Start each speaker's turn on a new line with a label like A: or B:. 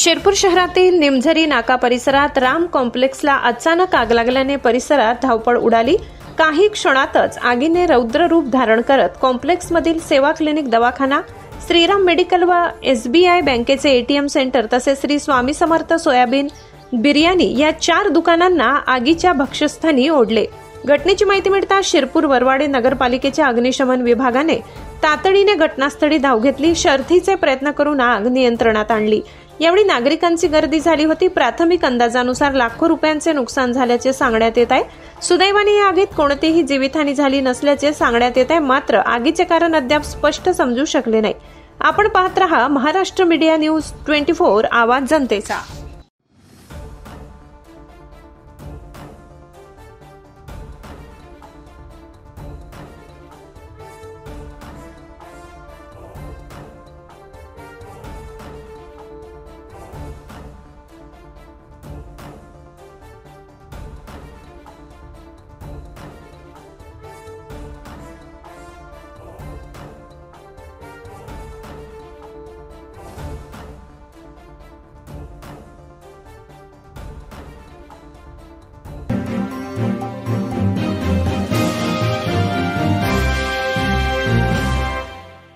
A: शिरपूर शहरातील निमझरी नाका परिसरात राम कॉम्प्लेक्सला अचानक आग लागल्याने परिसरात धावपळ उडाली। काही क्षणातच आगीने रौद्र रूप धारण करत कॉम्प्लेक्समधील सेवा क्लिनिक दवाखाना, श्रीराम मेडिकल व SBI बँकेचे ATM सेंटर तसेच श्री स्वामी समर्थ सोयाबीन बिर्याणी या 4 दुकानांना आगीच्या भक्ष्यस्थानी ओढले। घटनेची माहिती मिळताच शिरपूर वरवाडे नगरपालिकेच्या अग्निशमन विभागाने तातडीने घटनास्थळी धाव घेतली। शर्थीचे प्रयत्न करून आग नियंत्रणात आणली। यावेळी नागरिकांची गर्दी झाली होती। प्राथमिक अंदाजानुसार लाखो रुपयांचे नुकसान झाल्याचे सांगण्यात येत आहे। सुदैवाने या आगीत कोणतीही जीवितहानी झाली नसल्याचे सांगण्यात येत आहे। मात्र आगीचे कारण अद्याप स्पष्ट समजू शकले नाही। आपण पाहत रहा महाराष्ट्र मीडिया न्यूज 24 आवाज जनतेचा।